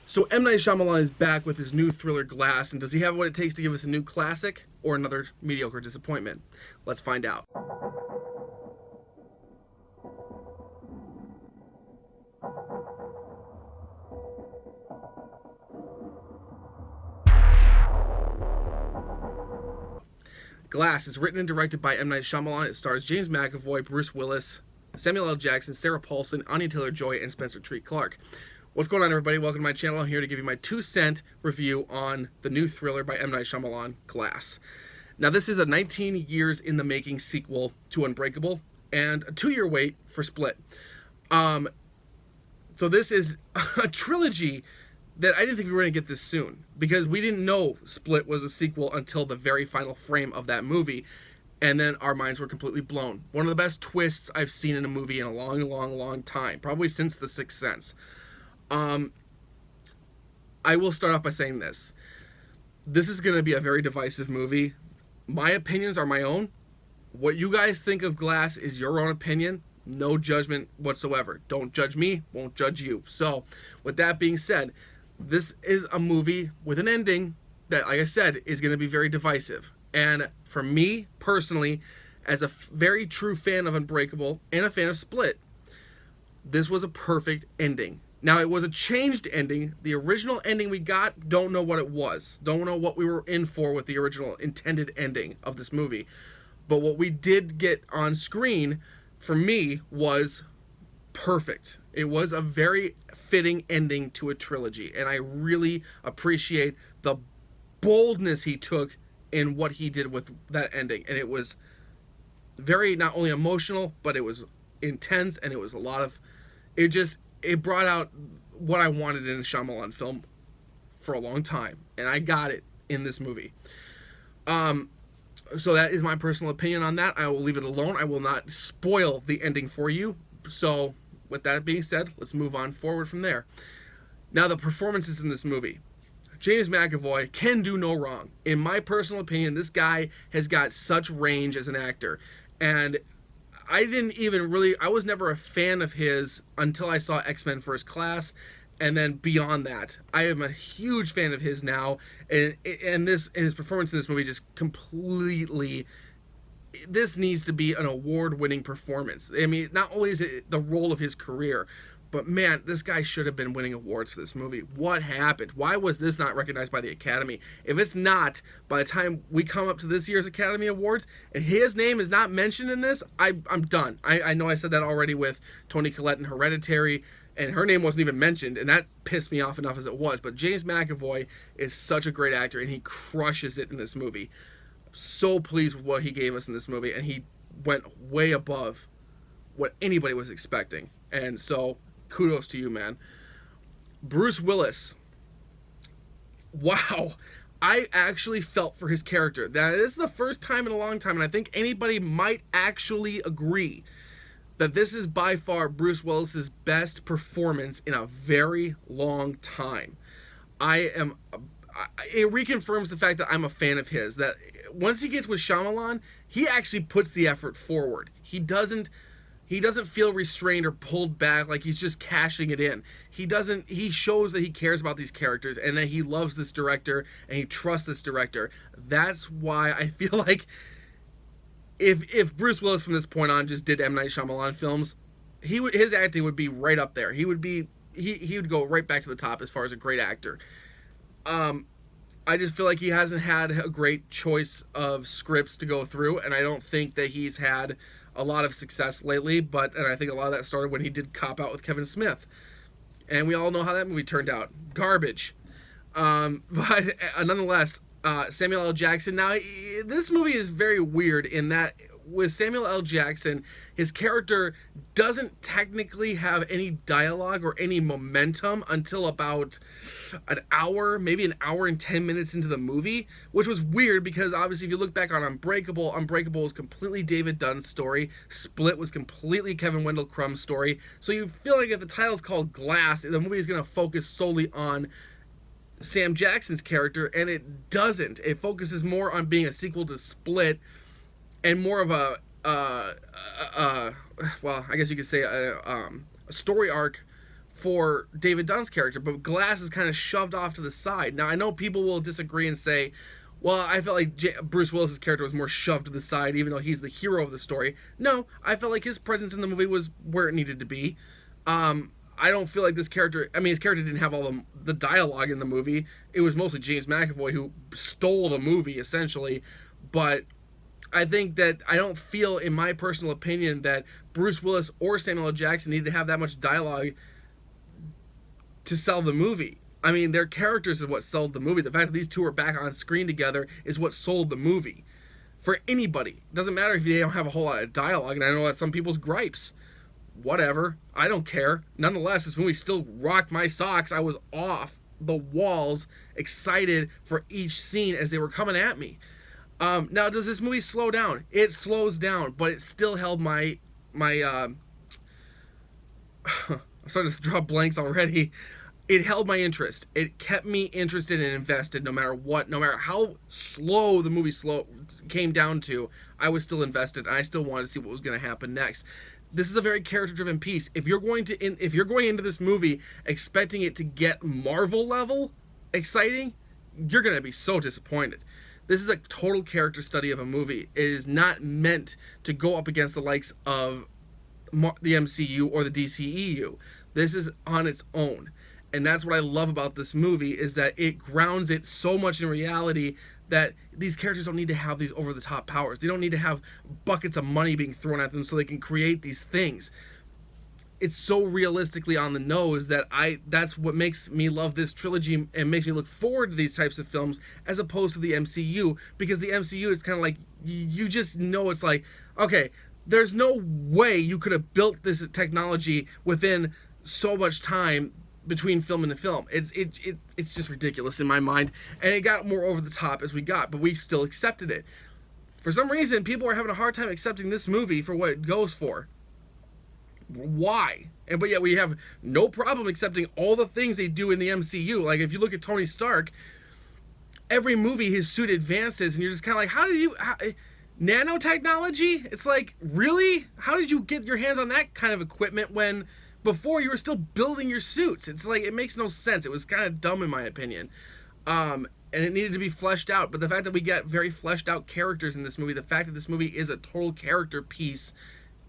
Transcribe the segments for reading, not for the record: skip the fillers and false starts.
So M. Night Shyamalan is back with his new thriller Glass, and does he have what it takes to give us a new classic or another mediocre disappointment? Let's find out. Glass is written and directed by M. Night Shyamalan. It stars James McAvoy, Bruce Willis, Samuel L. Jackson, Sarah Paulson, Anya Taylor-Joy, and Spencer Treat Clark. What's going on, everybody? Welcome to my channel. I'm here to give you my 2-cent review on the new thriller by M. Night Shyamalan, Glass. Now, this is a 19 years in the making sequel to Unbreakable and a 2-year wait for Split. So this is a trilogy that I didn't think we were going to get this soon, because we didn't know Split was a sequel until the very final frame of that movie, and then our minds were completely blown. One of the best twists I've seen in a movie in a long time, probably since The Sixth Sense. I will start off by saying this. This is going to be a very divisive movie. My opinions are my own. What you guys think of Glass is your own opinion. No judgment whatsoever. Don't judge me, won't judge you. So, with that being said, this is a movie with an ending that, like I said, is going to be very divisive. And for me, personally, as a very true fan of Unbreakable and a fan of Split, this was a perfect ending. Now, it was a changed ending. The original ending we got, don't know what it was. Don't know what we were in for with the original intended ending of this movie. But what we did get on screen, for me, was perfect. It was a very fitting ending to a trilogy, and I really appreciate the boldness he took in what he did with that ending. And it was very, not only emotional, but it was intense, and it was a lot of, it brought out what I wanted in a Shyamalan film for a long time, and I got it in this movie. So that is my personal opinion on that. I will leave it alone. I will not spoil the ending for you. So with that being said, let's move on forward from there. Now, the performances in this movie. James McAvoy can do no wrong. In my personal opinion, this guy has got such range as an actor. And I was never a fan of his until I saw X-Men First Class. And then beyond that, I am a huge fan of his now. And his performance in this movie just completely, this needs to be an award-winning performance. I mean, not only is it the role of his career, but man, this guy should have been winning awards for this movie. What happened? Why was this not recognized by the Academy? If it's not, by the time we come up to this year's Academy Awards, and his name is not mentioned in this, I'm done. I know I said that already with Toni Collette in Hereditary, and her name wasn't even mentioned, and that pissed me off enough as it was. But James McAvoy is such a great actor, and he crushes it in this movie. So pleased with what he gave us in this movie, and he went way above what anybody was expecting. And so, kudos to you, man. Bruce Willis. Wow. I actually felt for his character. That is the first time in a long time, and I think anybody might actually agree that this is by far Bruce Willis's best performance in a very long time. It reconfirms the fact that I'm a fan of his, that once he gets with Shyamalan, he actually puts the effort forward. He doesn't feel restrained or pulled back like he's just cashing it in. He shows that he cares about these characters and that he loves this director and he trusts this director. That's why I feel like if Bruce Willis from this point on just did M. Night Shyamalan films, his acting would be right up there. He would go right back to the top as far as a great actor. I just feel like he hasn't had a great choice of scripts to go through, and I don't think that he's had a lot of success lately, and I think a lot of that started when he did Cop Out with Kevin Smith. And we all know how that movie turned out. Garbage. But nonetheless, Samuel L. Jackson. Now, this movie is very weird in that with Samuel L. Jackson, his character doesn't technically have any dialogue or any momentum until about an hour, maybe an hour and 10 minutes into the movie, which was weird because obviously if you look back on Unbreakable was completely David Dunn's story. Split was completely Kevin Wendell Crumb's story. So you feel like if the title's called Glass, the movie is going to focus solely on Sam Jackson's character, and it doesn't. It focuses more on being a sequel to Split and more of a well, I guess you could say a story arc for David Dunn's character, but Glass is kind of shoved off to the side. Now, I know people will disagree and say, well, I felt like Bruce Willis's character was more shoved to the side, even though he's the hero of the story. No, I felt like his presence in the movie was where it needed to be. I don't feel like this character, I mean, his character didn't have all the dialogue in the movie. It was mostly James McAvoy who stole the movie, essentially. But I think that I don't feel, in my personal opinion, that Bruce Willis or Samuel L. Jackson needed to have that much dialogue to sell the movie. I mean, their characters is what sold the movie. The fact that these two are back on screen together is what sold the movie. For anybody. It doesn't matter if they don't have a whole lot of dialogue, and I know that's some people's gripes. Whatever. I don't care. Nonetheless, this movie still rocked my socks. I was off the walls, excited for each scene as they were coming at me. Now, does this movie slow down? It slows down, but it still held my I'm starting to draw blanks already. It held my interest. It kept me interested and invested no matter what. No matter how slow the movie came down to, I was still invested, and I still wanted to see what was going to happen next. This is a very character-driven piece. If you're going into this movie expecting it to get Marvel level exciting, you're going to be so disappointed. This is a total character study of a movie. It is not meant to go up against the likes of the MCU or the DCEU. This is on its own. And that's what I love about this movie, is that it grounds it so much in reality that these characters don't need to have these over-the-top powers. They don't need to have buckets of money being thrown at them so they can create these things. It's so realistically on the nose that that's what makes me love this trilogy and makes me look forward to these types of films as opposed to the MCU, because the MCU is kind of like, you just know, it's like, okay, there's no way you could have built this technology within so much time between film and film. It's just ridiculous in my mind, and it got more over the top as we got, but we still accepted it. For some reason, people are having a hard time accepting this movie for what it goes for. Why? But yet we have no problem accepting all the things they do in the MCU. Like, if you look at Tony Stark, every movie his suit advances, and you're just kind of like, nanotechnology? It's like, really? How did you get your hands on that kind of equipment when before you were still building your suits? It's like, it makes no sense. It was kind of dumb in my opinion. And it needed to be fleshed out. But the fact that we get very fleshed out characters in this movie, the fact that this movie is a total character piece,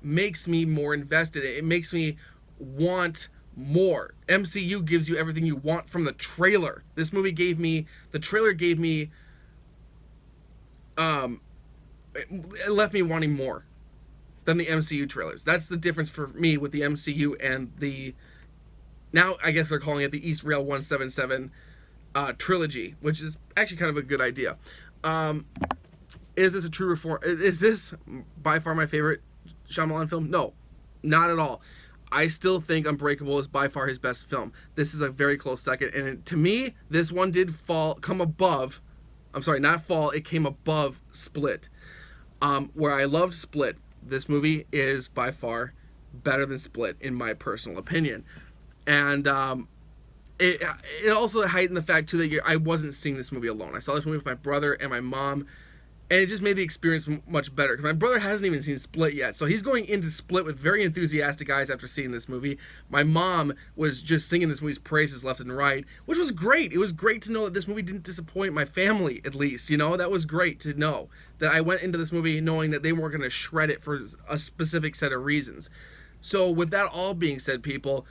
makes me more invested. It makes me want more. MCU gives you everything you want from the trailer. This movie the trailer gave me, it left me wanting more than the MCU trailers. That's the difference for me with the MCU and now I guess they're calling it the East Rail 177 trilogy, which is actually kind of a good idea. Is this a true reform? Is this by far my favorite Shyamalan film? No, not at all. I still think Unbreakable is by far his best film. This is a very close second, and to me, this one did come above. I'm sorry, not fall. It came above Split. Where I loved Split, this movie is by far better than Split in my personal opinion, and it also heightened the fact too that I wasn't seeing this movie alone. I saw this movie with my brother and my mom. And it just made the experience much better, because my brother hasn't even seen Split yet. So he's going into Split with very enthusiastic eyes after seeing this movie. My mom was just singing this movie's praises left and right, which was great. It was great to know that this movie didn't disappoint my family, at least. You know, that was great to know. That I went into this movie knowing that they weren't going to shred it for a specific set of reasons. So with that all being said, people,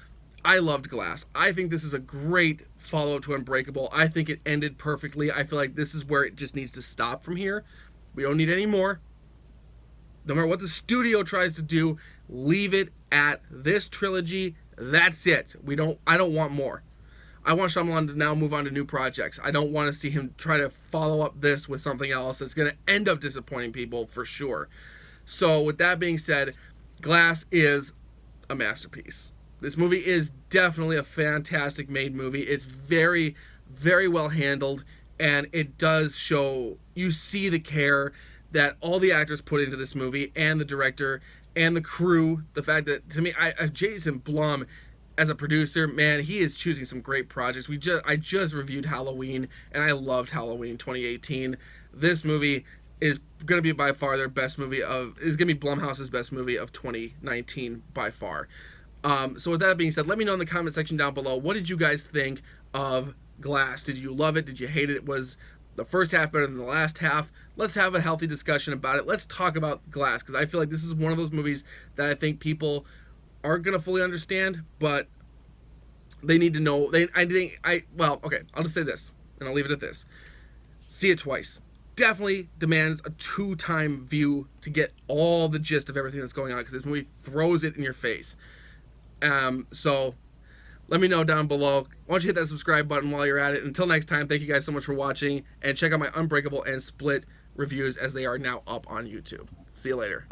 I loved Glass. I think this is a great follow-up to Unbreakable. I think it ended perfectly. I feel like this is where it just needs to stop from here. We don't need any more. No matter what the studio tries to do, leave it at this trilogy. That's it. I don't want more. I want Shyamalan to now move on to new projects. I don't want to see him try to follow up this with something else that's going to end up disappointing people for sure. So with that being said, Glass is a masterpiece. This movie is definitely a fantastic made movie. It's very, very well handled. And it does show, you see the care that all the actors put into this movie, and the director, and the crew. The fact that, to me, Jason Blum, as a producer, man, he is choosing some great projects. I just reviewed Halloween, and I loved Halloween 2018. This movie is going to be by far their best movie is going to be Blumhouse's best movie of 2019 by far. So with that being said, let me know in the comment section down below, what did you guys think of Glass? Did you love it? Did you hate it? Was the first half better than the last half? Let's have a healthy discussion about it. Let's talk about Glass, because I feel like this is one of those movies that I think people aren't going to fully understand, but they need to know. Well, okay, I'll just say this, and I'll leave it at this. See it twice. Definitely demands a 2-time view to get all the gist of everything that's going on, because this movie throws it in your face. So let me know down below. Why don't you hit that subscribe button while you're at it. Until next time, thank you guys so much for watching, and check out my Unbreakable and Split reviews as they are now up on YouTube. See you later.